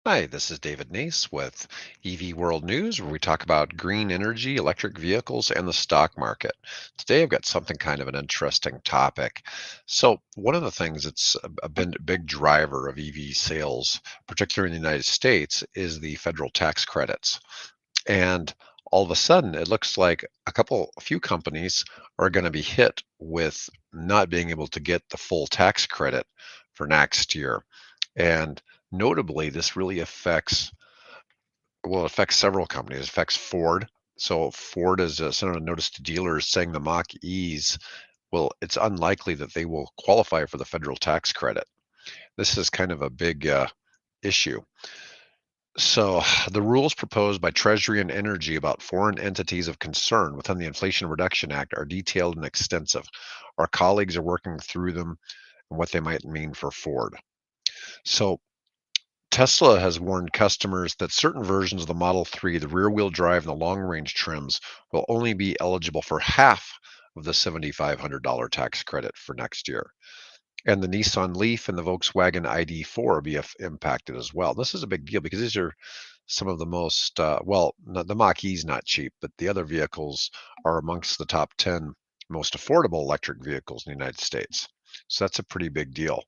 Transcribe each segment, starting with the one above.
Hi, this is David Neese with EV World News, where we talk about green energy, electric vehicles, and the stock market. Today, I've got something kind of an interesting topic. So, one of the things that's big driver of EV sales, particularly in the United States, is the federal tax credits. And all of a sudden, it looks like a few companies are going to be hit with not being able to get the full tax credit for next year. And notably, this really it affects several companies. It affects Ford. So Ford has sent out a notice to dealers saying the Mach-E's, well, it's unlikely that they will qualify for the federal tax credit. This is kind of a big issue. So the rules proposed by Treasury and Energy about foreign entities of concern within the Inflation Reduction Act are detailed and extensive. Our colleagues are working through them and what they might mean for Ford. So Tesla has warned customers that certain versions of the Model 3, the rear-wheel drive and the long-range trims, will only be eligible for half of the $7,500 tax credit for next year. And the Nissan Leaf and the Volkswagen ID4 will be impacted as well. This is a big deal because these are some of the most, the Mach-E is not cheap, but the other vehicles are amongst the top 10 most affordable electric vehicles in the United States. So that's a pretty big deal.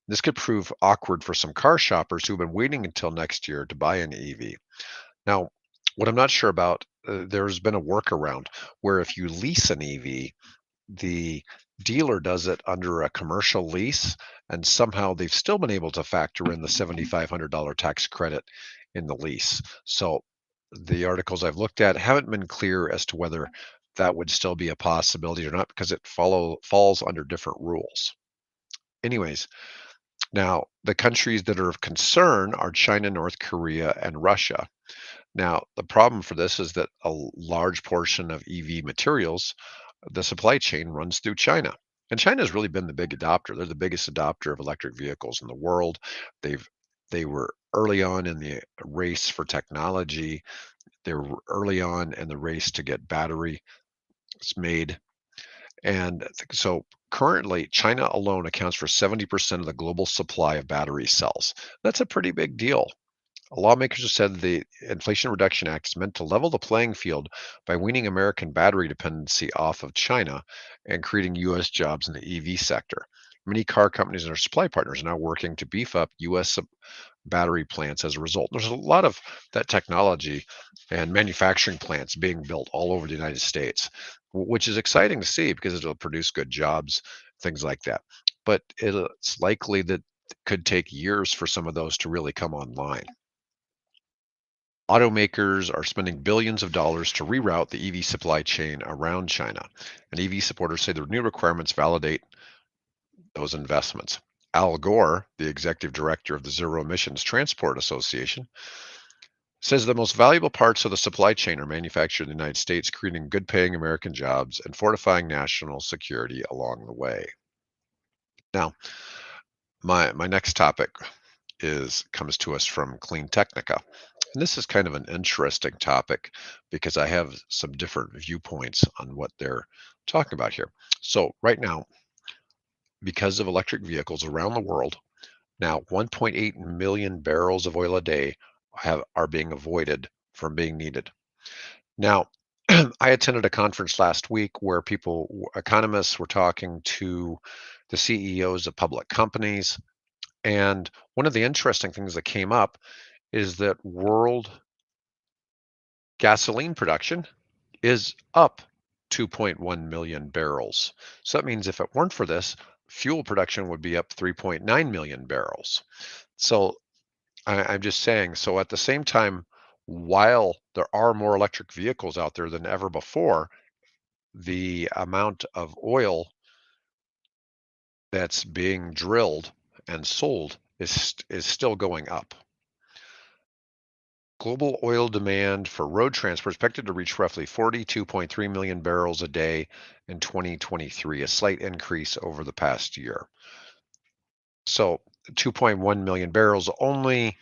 This could prove awkward for some car shoppers who've been waiting until next year to buy an EV. Now, what I'm not sure about, there's been a workaround where if you lease an EV, the dealer does it under a commercial lease, and somehow they've still been able to factor in the $7,500 tax credit in the lease. So the articles I've looked at haven't been clear as to whether that would still be a possibility or not because it falls under different rules. Anyways, now, the countries that are of concern are China, North Korea, and Russia. Now, the problem for this is that a large portion of EV materials, the supply chain runs through China. And China has really been the big adopter. They're the biggest adopter of electric vehicles in the world. They've they were early on in the race for technology. They were early on in the race to get batteries made. And so currently, China alone accounts for 70% of the global supply of battery cells. That's a pretty big deal. Lawmakers have said the Inflation Reduction Act is meant to level the playing field by weaning American battery dependency off of China and creating U.S. jobs in the EV sector. Many car companies and their supply partners are now working to beef up U.S. battery plants as a result. There's a lot of that technology and manufacturing plants being built all over the United States, which is exciting to see because it'll produce good jobs, things like that. But it's likely that it could take years for some of those to really come online. Automakers are spending billions of dollars to reroute the EV supply chain around China, and EV supporters say the new requirements validate those investments. Al Gore, the executive director of the Zero Emissions Transport Association, says the most valuable parts of the supply chain are manufactured in the United States, creating good paying American jobs and fortifying national security along the way. Now, my next topic is comes to us from Clean Technica. And this is kind of an interesting topic because I have some different viewpoints on what they're talking about here. So, right now, because of electric vehicles around the world, now 1.8 million barrels of oil a day are being avoided from being needed. Now, I attended a conference last week where economists were talking to the CEOs of public companies. And one of the interesting things that came up is that world gasoline production is up 2.1 million barrels. So that means if it weren't for this, fuel production would be up 3.9 million barrels. So I'm just saying, so at the same time, while there are more electric vehicles out there than ever before, the amount of oil that's being drilled and sold is still going up. Global oil demand for road transport is expected to reach roughly 42.3 million barrels a day in 2023, a slight increase over the past year. So 2.1 million barrels only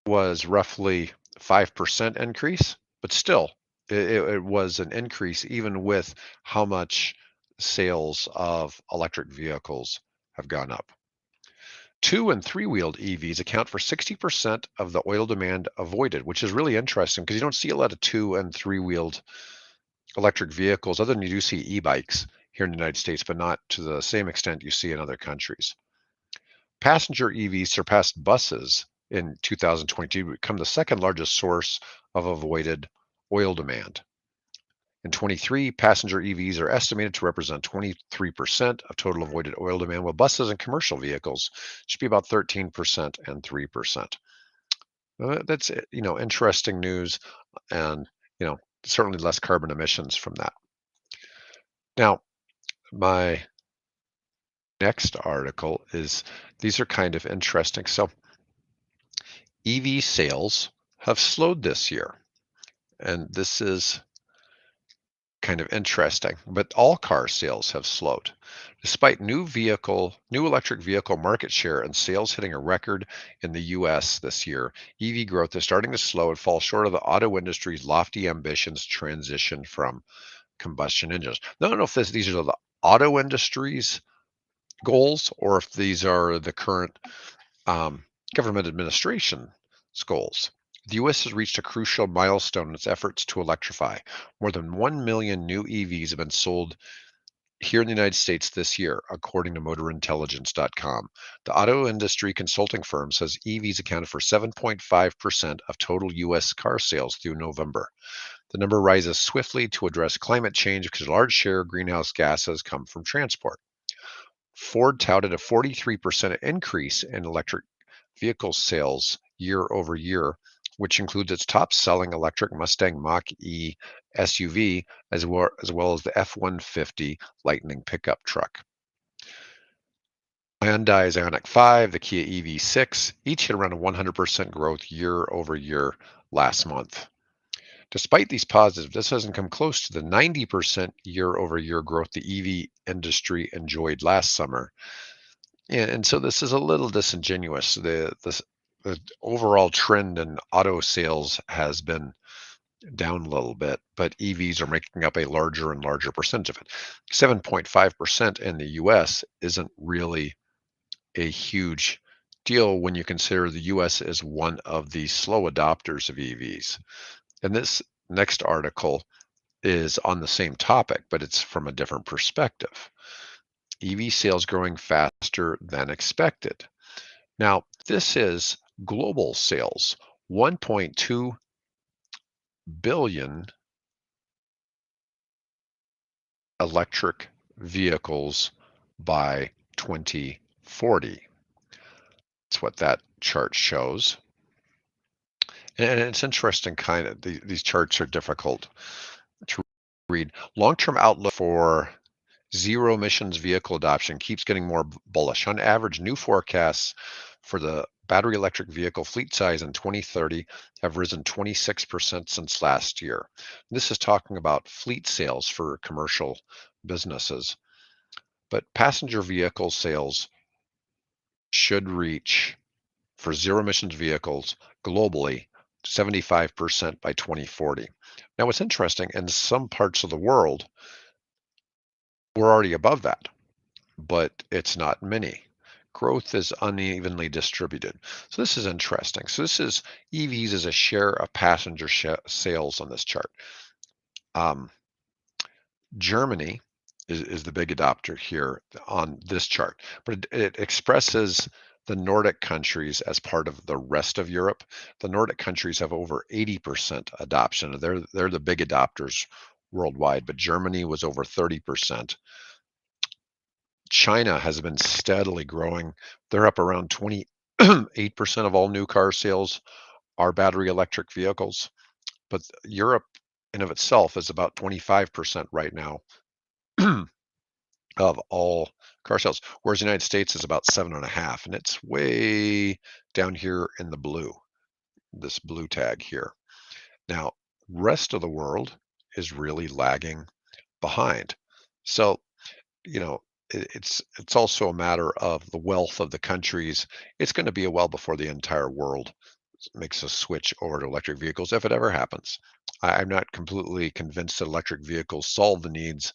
was roughly 5% increase, but still it was an increase even with how much sales of electric vehicles have gone up. Two and three-wheeled EVs account for 60% of the oil demand avoided, which is really interesting because you don't see a lot of two and three-wheeled electric vehicles, other than you do see e-bikes here in the United States, but not to the same extent you see in other countries. Passenger EVs surpassed buses in 2022 to become the second largest source of avoided oil demand. In 23, passenger EVs are estimated to represent 23% of total avoided oil demand, while buses and commercial vehicles should be about 13% and 3%. That's interesting news, and certainly less carbon emissions from that. Now, my next article is these are kind of interesting. So, EV sales have slowed this year, and this is kind of interesting, but all car sales have slowed. Despite new electric vehicle market share and sales hitting a record in the US this year, EV growth is starting to slow and fall short of the auto industry's lofty ambitions to transition from combustion engines. Now, I don't know if these are the auto industry's goals or if these are the current um, government administration's goals. The U.S. has reached a crucial milestone in its efforts to electrify. More than 1 million new EVs have been sold here in the United States this year, according to MotorIntelligence.com. The auto industry consulting firm says EVs accounted for 7.5% of total U.S. car sales through November. The number rises swiftly to address climate change because a large share of greenhouse gases come from transport. Ford touted a 43% increase in electric vehicle sales year over year, which includes its top selling electric Mustang Mach E SUV, as well as the F 150 Lightning pickup truck. Hyundai's Ioniq 5, the Kia EV6, each hit around a 100% growth year over year last month. Despite these positives, this hasn't come close to the 90% year over year growth the EV industry enjoyed last summer. And so this is a little disingenuous. The overall trend in auto sales has been down a little bit, but EVs are making up a larger and larger percentage of it. 7.5% in the US isn't really a huge deal when you consider the US is one of the slow adopters of EVs. And this next article is on the same topic, but it's from a different perspective. EV sales growing faster than expected. Now, this is global sales, 1.2 billion electric vehicles by 2040. That's what that chart shows. And it's interesting, kind of, these charts are difficult to read. Long-term outlook for zero emissions vehicle adoption keeps getting more bullish. On average, new forecasts for the battery electric vehicle fleet size in 2030 have risen 26% since last year. This is talking about fleet sales for commercial businesses. But passenger vehicle sales should reach, for zero emissions vehicles globally, 75% by 2040. Now, what's interesting, in some parts of the world, we're already above that, but it's not many. Growth is unevenly distributed. So this is interesting. So this is EVs as a share of passenger sales on this chart. Um, Germany is the big adopter here on this chart, but it expresses the Nordic countries as part of the rest of Europe. The Nordic countries have over 80% adoption. They're the big adopters worldwide, but Germany was over 30%. China has been steadily growing. They're up around 28% of all new car sales are battery electric vehicles, but Europe in of itself is about 25% right now of all car sales, whereas the United States is about 7.5, and it's way down here in the blue, this blue tag here. Now, rest of the world is really lagging behind. So, it's also a matter of the wealth of the countries. It's going to be a while before the entire world makes a switch over to electric vehicles, if it ever happens. I'm not completely convinced that electric vehicles solve the needs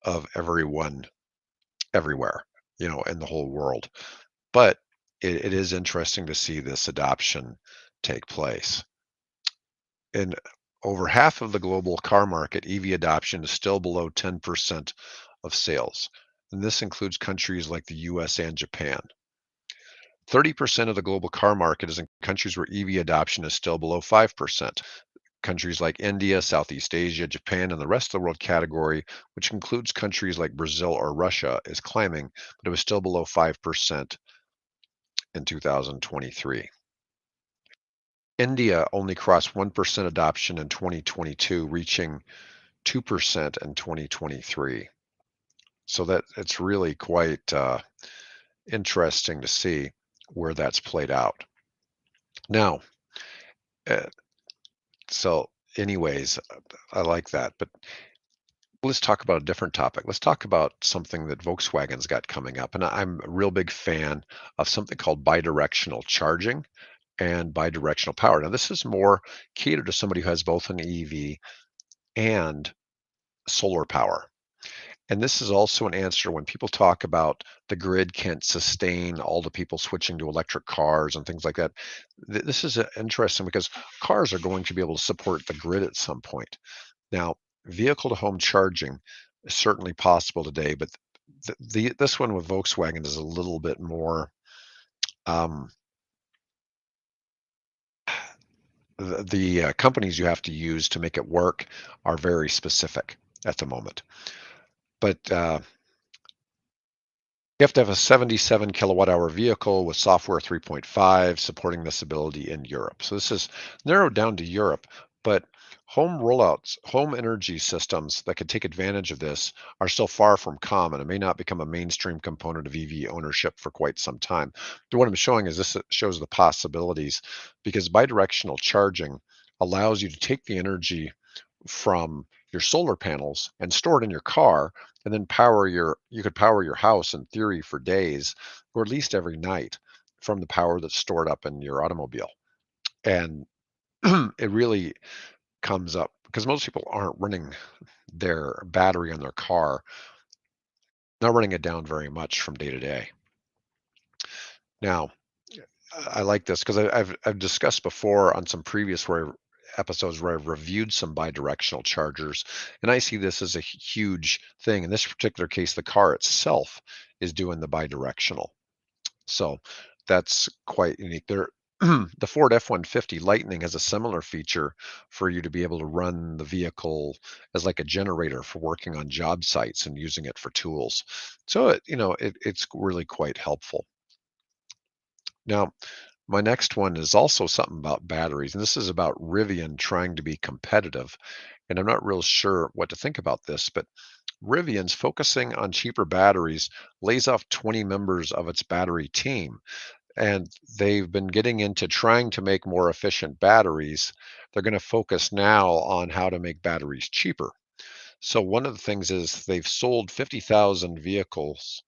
of everyone everywhere, in the whole world. But it is interesting to see this adoption take place. In over half of the global car market, EV adoption is still below 10% of sales. And this includes countries like the US and Japan. 30% of the global car market is in countries where EV adoption is still below 5%. Countries like India, Southeast Asia, Japan, and the rest of the world category, which includes countries like Brazil or Russia, is climbing, but it was still below 5% in 2023. India only crossed 1% adoption in 2022, reaching 2% in 2023. So that it's really quite interesting to see where that's played out. Now, uh, so anyways, I like that, but let's talk about a different topic. Let's talk about something that Volkswagen's got coming up. And I'm a real big fan of something called bidirectional charging and bidirectional power. Now, this is more catered to somebody who has both an EV and solar power. And this is also an answer when people talk about the grid can't sustain all the people switching to electric cars and things like that. This is interesting because cars are going to be able to support the grid at some point. Now, vehicle to home charging is certainly possible today, but this one with Volkswagen is a little bit more. Um, the companies you have to use to make it work are very specific at the moment. But you have to have a 77 kilowatt hour vehicle with software 3.5 supporting this ability in Europe. So this is narrowed down to Europe, but home rollouts, home energy systems that could take advantage of this are still far from common and may not become a mainstream component of EV ownership for quite some time. But what I'm showing is this shows the possibilities because bidirectional charging allows you to take the energy from your solar panels and store it in your car and then you could power your house in theory for days or at least every night from the power that's stored up in your automobile. And it really comes up because most people aren't running their battery on their car, not running it down very much from day to day. Now, I like this because I've discussed before on some previous episodes where I've reviewed some bidirectional chargers, and I see this as a huge thing. In this particular case, the car itself is doing the bidirectional, so that's quite unique. There, the Ford F-150 Lightning has a similar feature for you to be able to run the vehicle as like a generator for working on job sites and using it for tools. So it's really quite helpful. Now, my next one is also something about batteries, and this is about Rivian trying to be competitive. And I'm not real sure what to think about this, but Rivian's focusing on cheaper batteries lays off 20 members of its battery team. And they've been getting into trying to make more efficient batteries. They're going to focus now on how to make batteries cheaper. So, one of the things is they've sold 50,000 vehicles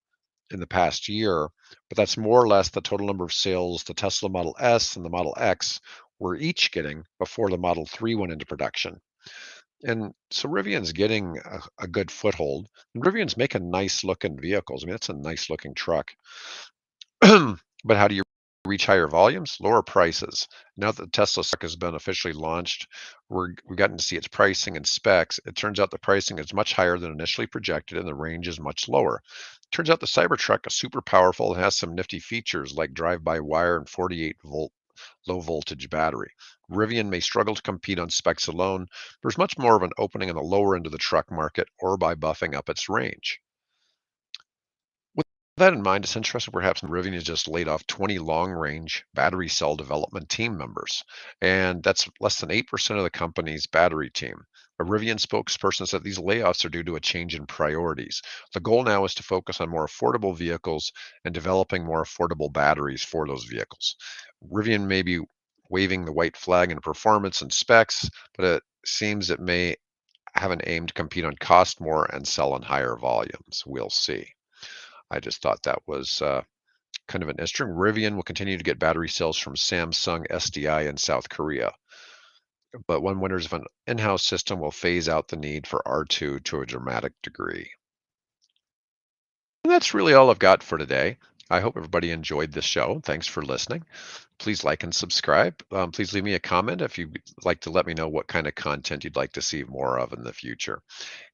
in the past year, but that's more or less the total number of sales the Tesla Model S and the Model X were each getting before the Model 3 went into production. And so Rivian's getting a good foothold. And Rivian's making nice looking vehicles. I mean, it's a nice looking truck. But how do you reach higher volumes? Lower prices. Now that the Tesla stock has been officially launched, we've gotten to see its pricing and specs. It turns out the pricing is much higher than initially projected, and the range is much lower. Turns out the Cybertruck is super powerful and has some nifty features like drive-by-wire and 48-volt low voltage battery. Rivian may struggle to compete on specs alone. There's much more of an opening on the lower end of the truck market or by buffing up its range. With that in mind, it's interesting perhaps Rivian has just laid off 20 long-range battery cell development team members, and that's less than 8% of the company's battery team. A Rivian spokesperson said these layoffs are due to a change in priorities. The goal now is to focus on more affordable vehicles and developing more affordable batteries for those vehicles. Rivian may be waving the white flag in performance and specs, but it seems it may have an aim to compete on cost more and sell in higher volumes. We'll see. I just thought that was kind of an interesting. Rivian will continue to get battery cells from Samsung SDI in South Korea, but one wonders if an in-house system will phase out the need for R2 to a dramatic degree. And that's really all I've got for today. I hope everybody enjoyed this show. Thanks for listening. Please like and subscribe. Please leave me a comment if you'd like to let me know what kind of content you'd like to see more of in the future.